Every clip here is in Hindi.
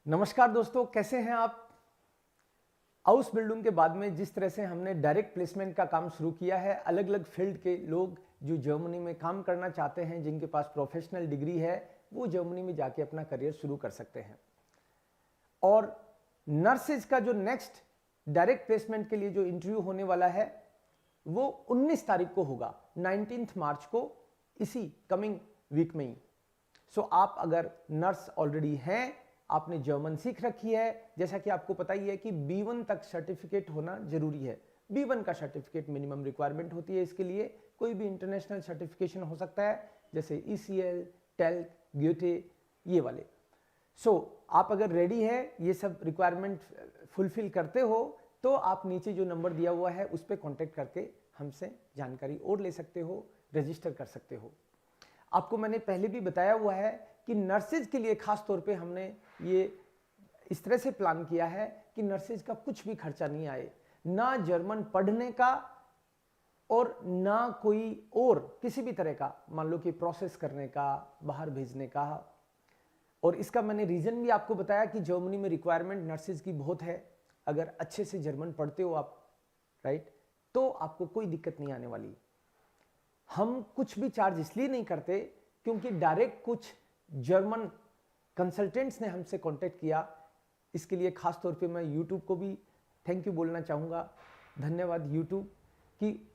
नमस्कार दोस्तों, कैसे हैं आप। हाउस बिल्डिंग के बाद में जिस तरह से हमने डायरेक्ट प्लेसमेंट का काम शुरू किया है, अलग अलग फील्ड के लोग जो जर्मनी में काम करना चाहते हैं, जिनके पास प्रोफेशनल डिग्री है, वो जर्मनी में जाके अपना करियर शुरू कर सकते हैं। और नर्सेज का जो नेक्स्ट डायरेक्ट प्लेसमेंट के लिए जो इंटरव्यू होने वाला है वो 19 तारीख को होगा, 19 मार्च को, इसी कमिंग वीक में ही। सो आप अगर नर्स ऑलरेडी हैं, आपने जर्मन सीख रखी है, जैसा कि आपको पता ही है कि B1 तक सर्टिफिकेट होना जरूरी है। B1 का सर्टिफिकेट मिनिमम रिक्वायरमेंट होती है। इसके लिए कोई भी इंटरनेशनल सर्टिफिकेशन हो सकता है, जैसे ECL, टेल्क, ग्योटे, ये वाले। आप अगर रेडी है, ये सब रिक्वायरमेंट फुलफिल करते हो, तो आप नीचे जो नंबर दिया हुआ है उस पर कॉन्टेक्ट करके हमसे जानकारी और ले सकते हो, रजिस्टर कर सकते हो। आपको मैंने पहले भी बताया हुआ है कि नर्सेज के लिए खास तौर पे हमने ये इस तरह से प्लान किया है कि नर्सेज का कुछ भी खर्चा नहीं आए, ना जर्मन पढ़ने का और ना कोई और किसी भी तरह का, मान लो कि प्रोसेस करने का, बाहर भेजने का। और इसका मैंने रीजन भी आपको बताया कि जर्मनी में रिक्वायरमेंट नर्सेज की बहुत है। अगर अच्छे से जर्मन पढ़ते हो आप, राइट, तो आपको कोई दिक्कत नहीं आने वाली। हम कुछ भी चार्ज इसलिए नहीं करते क्योंकि डायरेक्ट कुछ जर्मन कंसल्टेंट्स ने हमसे कांटेक्ट किया। इसके लिए खास तौर पे मैं YouTube को भी थैंक यू बोलना चाहूँगा, धन्यवाद YouTube, कि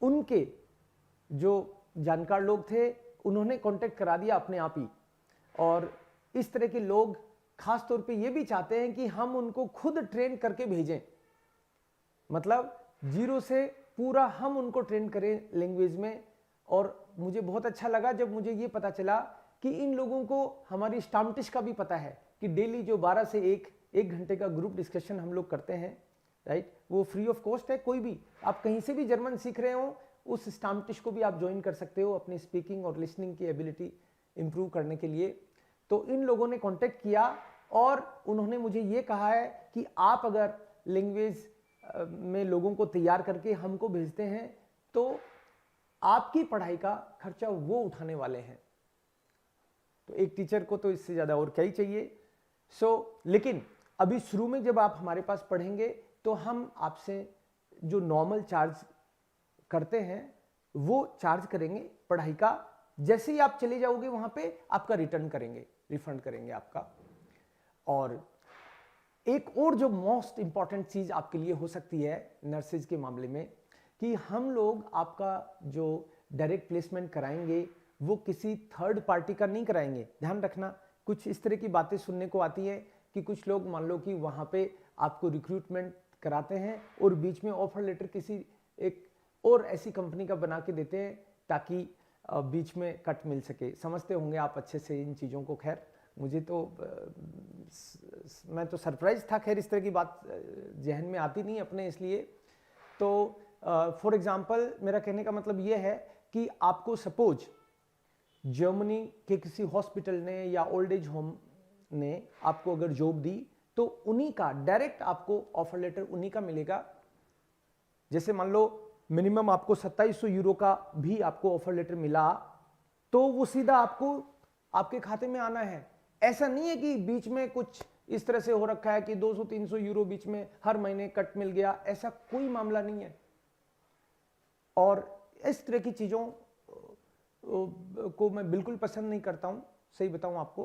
उनके जो जानकार लोग थे उन्होंने कांटेक्ट करा दिया अपने आप ही। और इस तरह के लोग खास तौर पे ये भी चाहते हैं कि हम उनको खुद ट्रेन करके भेजें, मतलब जीरो से पूरा हम उनको ट्रेन करें लैंग्वेज में। और मुझे बहुत अच्छा लगा जब मुझे ये पता चला कि इन लोगों को हमारी स्टाम्टिश का भी पता है कि डेली जो 12 से 1 घंटे का ग्रुप डिस्कशन हम लोग करते हैं, राइट, वो फ्री ऑफ कॉस्ट है। कोई भी आप कहीं से भी जर्मन सीख रहे हो, उस स्टाम्टिश को भी आप ज्वाइन कर सकते हो अपनी स्पीकिंग और लिसनिंग की एबिलिटी इंप्रूव करने के लिए। तो इन लोगों ने कॉन्टेक्ट किया और उन्होंने मुझे ये कहा है कि आप अगर लैंग्वेज में लोगों को तैयार करके हमको भेजते हैं तो आपकी पढ़ाई का खर्चा वो उठाने वाले हैं। तो एक टीचर को तो इससे ज्यादा और क्या ही चाहिए। लेकिन अभी शुरू में जब आप हमारे पास पढ़ेंगे तो हम आपसे जो नॉर्मल चार्ज करते हैं वो चार्ज करेंगे पढ़ाई का। जैसे ही आप चले जाओगे वहां पे आपका रिटर्न करेंगे, रिफंड करेंगे आपका। और एक और जो मोस्ट इंपॉर्टेंट चीज आपके लिए हो सकती है नर्सेज के मामले में, कि हम लोग आपका जो डायरेक्ट प्लेसमेंट कराएंगे वो किसी थर्ड पार्टी का नहीं कराएंगे। ध्यान रखना, कुछ इस तरह की बातें सुनने को आती है कि कुछ लोग मान लो कि वहां पे आपको रिक्रूटमेंट कराते हैं और बीच में ऑफर लेटर किसी एक और ऐसी कंपनी का बना के देते हैं ताकि बीच में कट मिल सके। समझते होंगे आप अच्छे से इन चीज़ों को। खैर मुझे तो मैं तो सरप्राइज था, खैर इस तरह की बात जहन में आती नहीं अपने, इसलिए। तो फॉर एग्जाम्पल मेरा कहने का मतलब ये है कि आपको सपोज जर्मनी के किसी हॉस्पिटल ने या ओल्ड एज होम ने आपको अगर जॉब दी तो उन्हीं का डायरेक्ट आपको ऑफर लेटर उन्हीं का मिलेगा। जैसे मान लो मिनिमम आपको 2700 यूरो का भी आपको ऑफर लेटर मिला तो वो सीधा आपको आपके खाते में आना है। ऐसा नहीं है कि बीच में कुछ इस तरह से हो रखा है कि 200-300 यूरो बीच में हर महीने कट मिल गया, ऐसा कोई मामला नहीं है। और इस तरह की चीजों को मैं बिल्कुल पसंद नहीं करता हूं, सही बताऊं आपको।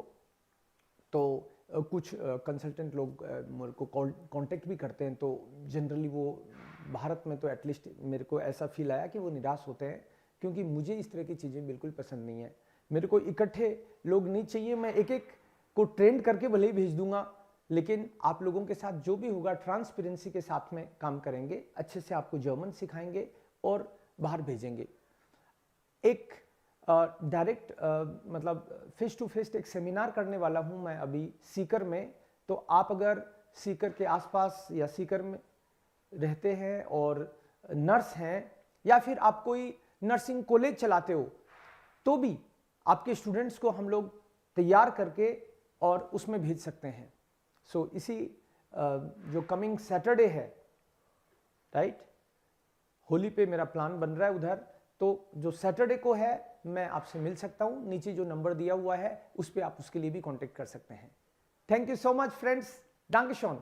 तो कुछ कंसल्टेंट लोग मेरे को कांटेक्ट भी करते हैं, तो जनरली वो भारत में तो एटलीस्ट मेरे को ऐसा फील आया कि वो निराश होते हैं, क्योंकि मुझे इस तरह की चीज़ें बिल्कुल पसंद नहीं है। मेरे को इकट्ठे लोग नहीं चाहिए। मैं एक एक को ट्रेंड करके भले ही भेज दूंगा, लेकिन आप लोगों के साथ जो भी होगा ट्रांसपेरेंसी के साथ में काम करेंगे, अच्छे से आपको जर्मन सिखाएंगे और बाहर भेजेंगे। एक डायरेक्ट मतलब फेस टू फेस एक सेमिनार करने वाला हूं मैं अभी सीकर में। तो आप अगर सीकर के आसपास या सीकर में रहते हैं और नर्स हैं, या फिर आप कोई नर्सिंग कॉलेज चलाते हो, तो भी आपके स्टूडेंट्स को हम लोग तैयार करके और उसमें भेज सकते हैं। इसी जो कमिंग सैटरडे है, राइट, होली पे मेरा प्लान बन रहा है उधर, तो जो सैटरडे को है मैं आपसे मिल सकता हूं। नीचे जो नंबर दिया हुआ है उस पर आप उसके लिए भी कांटेक्ट कर सकते हैं। Thank you so much, friends. Dankeschön.